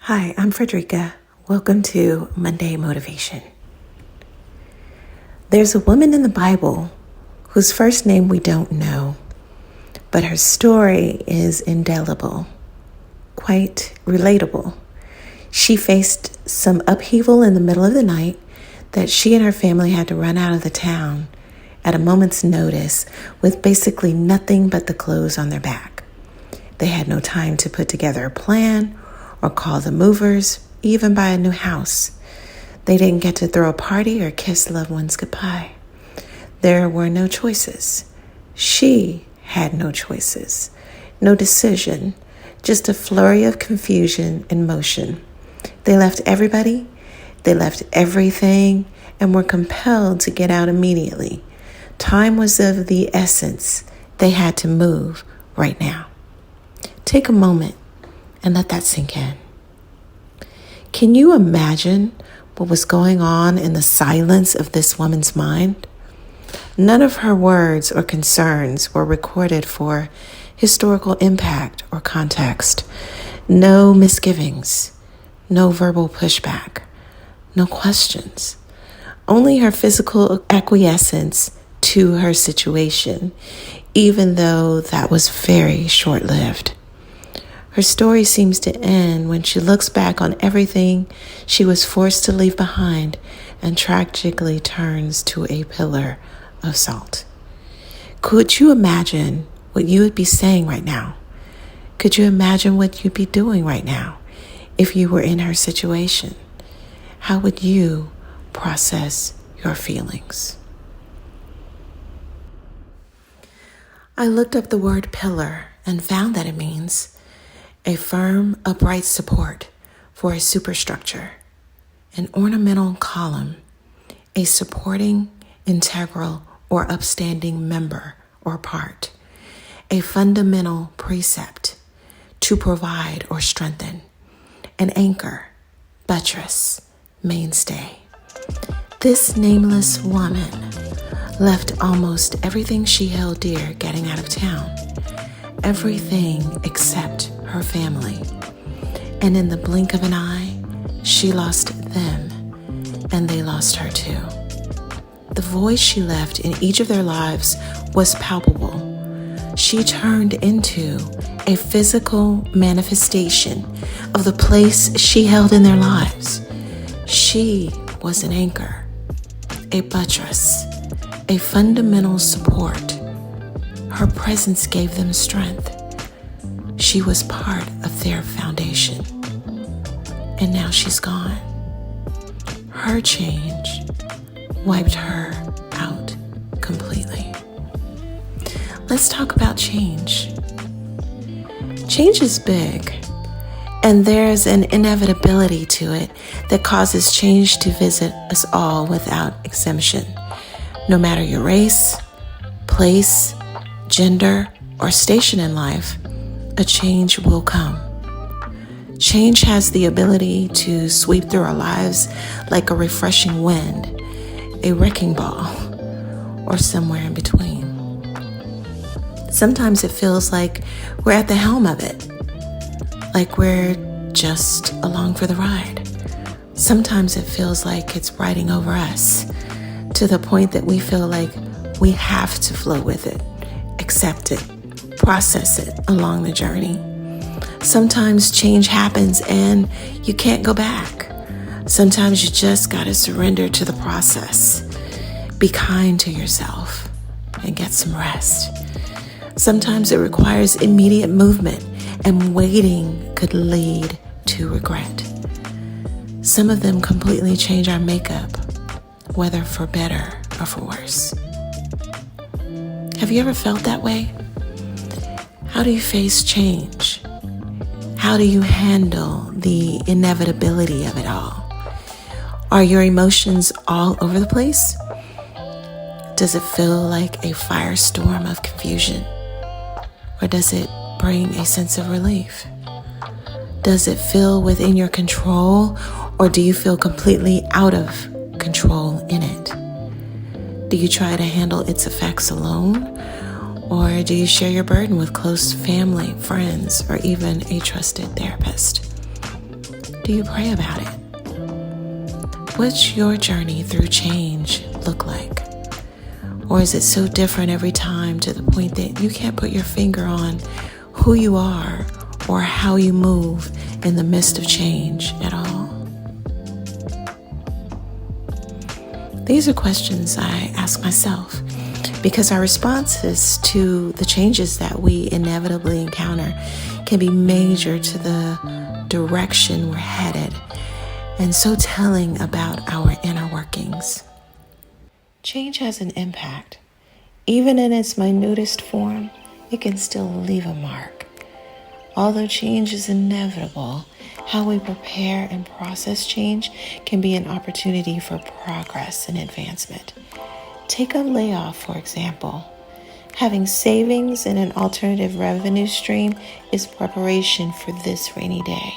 Hi, I'm Frederica. Welcome to Monday Motivation. There's a woman in the Bible whose first name we don't know, but her story is indelible, quite relatable. She faced some upheaval in the middle of the night that she and her family had to run out of the town at a moment's notice with basically nothing but the clothes on their back. They had no time to put together a plan or call the movers, even buy a new house. They didn't get to throw a party or kiss loved ones goodbye. There were no choices. She had no choices, no decision, just a flurry of confusion and motion. They left everybody, they left everything, and were compelled to get out immediately. Time was of the essence. They had to move right now. Take a moment and let that sink in. Can you imagine what was going on in the silence of this woman's mind? None of her words or concerns were recorded for historical impact or context. No misgivings, no verbal pushback, no questions. Only her physical acquiescence to her situation, even though that was very short-lived. Her story seems to end when she looks back on everything she was forced to leave behind and tragically turns to a pillar of salt. Could you imagine what you would be saying right now? Could you imagine what you'd be doing right now if you were in her situation? How would you process your feelings? I looked up the word pillar and found that it means a firm, upright support for a superstructure, an ornamental column, a supporting, integral, or upstanding member or part, a fundamental precept to provide or strengthen, an anchor, buttress, mainstay. This nameless woman left almost everything she held dear getting out of town, everything except her family. And in the blink of an eye, she lost them, and they lost her too. The void she left in each of their lives was palpable. She turned into a physical manifestation of the place she held in their lives. She was an anchor, a buttress, a fundamental support. Her presence gave them strength. She was part of their foundation. And now she's gone. Her change wiped her out completely. Let's talk about change. Change is big, and there's an inevitability to it that causes change to visit us all without exemption. No matter your race, place, gender, or station in life, a change will come. Change has the ability to sweep through our lives like a refreshing wind, a wrecking ball, or somewhere in between. Sometimes it feels like we're at the helm of it, like we're just along for the ride. Sometimes it feels like it's riding over us to the point that we feel like we have to flow with it, accept it, process it along the journey. Sometimes change happens and you can't go back. Sometimes you just gotta surrender to the process. Be kind to yourself and get some rest. Sometimes it requires immediate movement, and waiting could lead to regret. Some of them completely change our makeup, whether for better or for worse. Have you ever felt that way? How do you face change? How do you handle the inevitability of it all? Are your emotions all over the place? Does it feel like a firestorm of confusion? Or does it bring a sense of relief? Does it feel within your control, or do you feel completely out of control in it? Do you try to handle its effects alone? Or do you share your burden with close family, friends, or even a trusted therapist? Do you pray about it? What's your journey through change look like? Or is it so different every time to the point that you can't put your finger on who you are or how you move in the midst of change at all? These are questions I ask myself because our responses to the changes that we inevitably encounter can be major to the direction we're headed and so telling about our inner workings. Change has an impact. Even in its minutest form, it can still leave a mark. Although change is inevitable, how we prepare and process change can be an opportunity for progress and advancement. Take a layoff, for example. Having savings and an alternative revenue stream is preparation for this rainy day.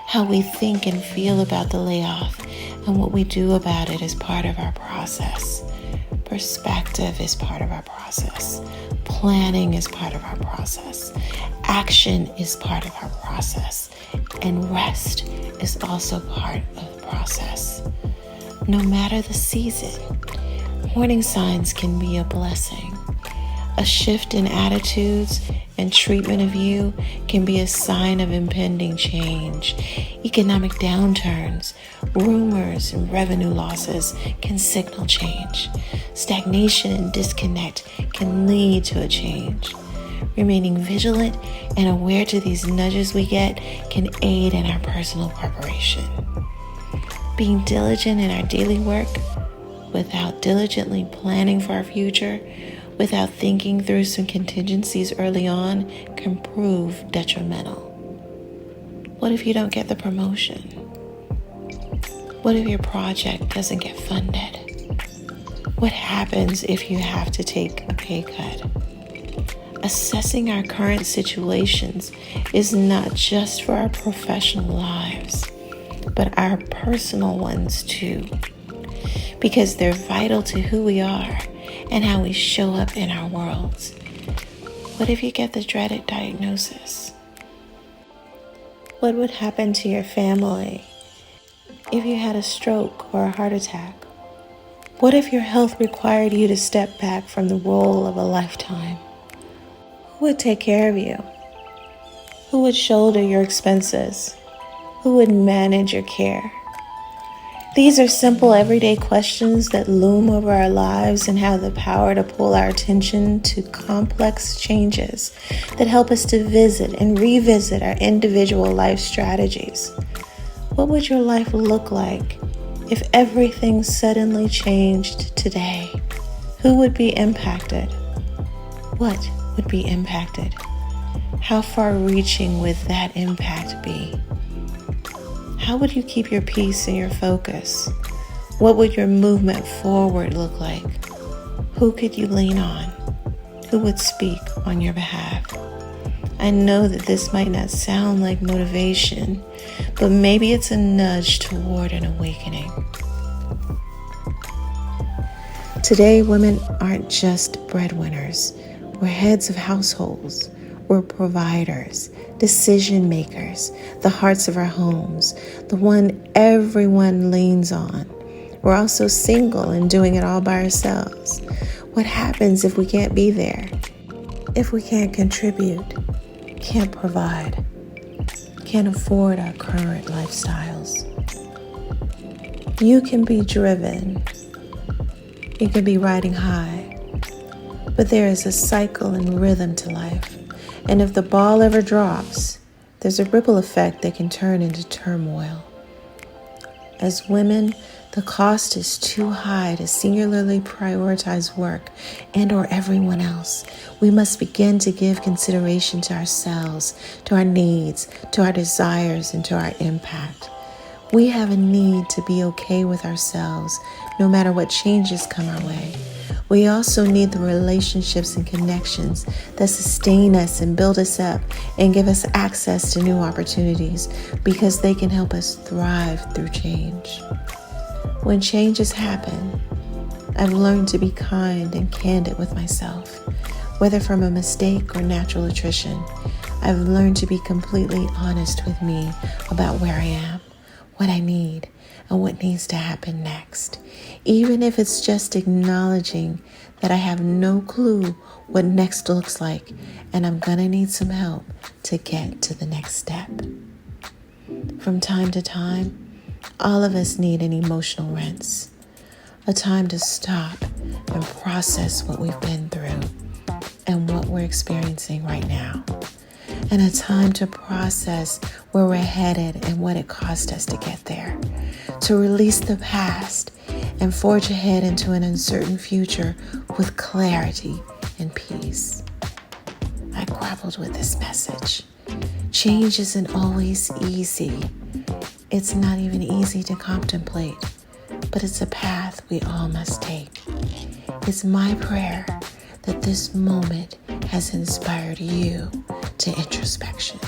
How we think and feel about the layoff and what we do about it is part of our process. Perspective is part of our process. Planning is part of our process. Action is part of our process. And rest is also part of the process. No matter the season, warning signs can be a blessing. A shift in attitudes and treatment of you can be a sign of impending change. Economic downturns, rumors, and revenue losses can signal change. Stagnation and disconnect can lead to a change. Remaining vigilant and aware to these nudges we get can aid in our personal preparation. Being diligent in our daily work without diligently planning for our future, without thinking through some contingencies early on, can prove detrimental. What if you don't get the promotion? What if your project doesn't get funded? What happens if you have to take a pay cut? Assessing our current situations is not just for our professional lives, but our personal ones too, because they're vital to who we are and how we show up in our worlds. What if you get the dreaded diagnosis? What would happen to your family if you had a stroke or a heart attack? What if your health required you to step back from the role of a lifetime? Who would take care of you? Who would shoulder your expenses? Who would manage your care? These are simple everyday questions that loom over our lives and have the power to pull our attention to complex changes that help us to visit and revisit our individual life strategies. What would your life look like if everything suddenly changed today? Who would be impacted? What would be impacted? How far-reaching would that impact be? How would you keep your peace and your focus? What would your movement forward look like? Who could you lean on? Who would speak on your behalf? I know that this might not sound like motivation, but maybe it's a nudge toward an awakening. Today, women aren't just breadwinners. We're heads of households. We're providers, decision makers, the hearts of our homes, the one everyone leans on. We're also single and doing it all by ourselves. What happens if we can't be there? If we can't contribute, can't provide, can't afford our current lifestyles? You can be driven. You can be riding high. But there is a cycle and rhythm to life. And if the ball ever drops, there's a ripple effect that can turn into turmoil. As women, the cost is too high to singularly prioritize work and/or everyone else. We must begin to give consideration to ourselves, to our needs, to our desires, and to our impact. We have a need to be okay with ourselves, no matter what changes come our way. We also need the relationships and connections that sustain us and build us up and give us access to new opportunities because they can help us thrive through change. When changes happen, I've learned to be kind and candid with myself. Whether from a mistake or natural attrition, I've learned to be completely honest with me about where I am, what I need, and what needs to happen next. Even if it's just acknowledging that I have no clue what next looks like, and I'm gonna need some help to get to the next step. From time to time, all of us need an emotional rinse, a time to stop and process what we've been through and what we're experiencing right now, and a time to process where we're headed and what it cost us to get there, to release the past and forge ahead into an uncertain future with clarity and peace. I grappled with this message. Change isn't always easy. It's not even easy to contemplate, but it's a path we all must take. It's my prayer that this moment has inspired you to introspection.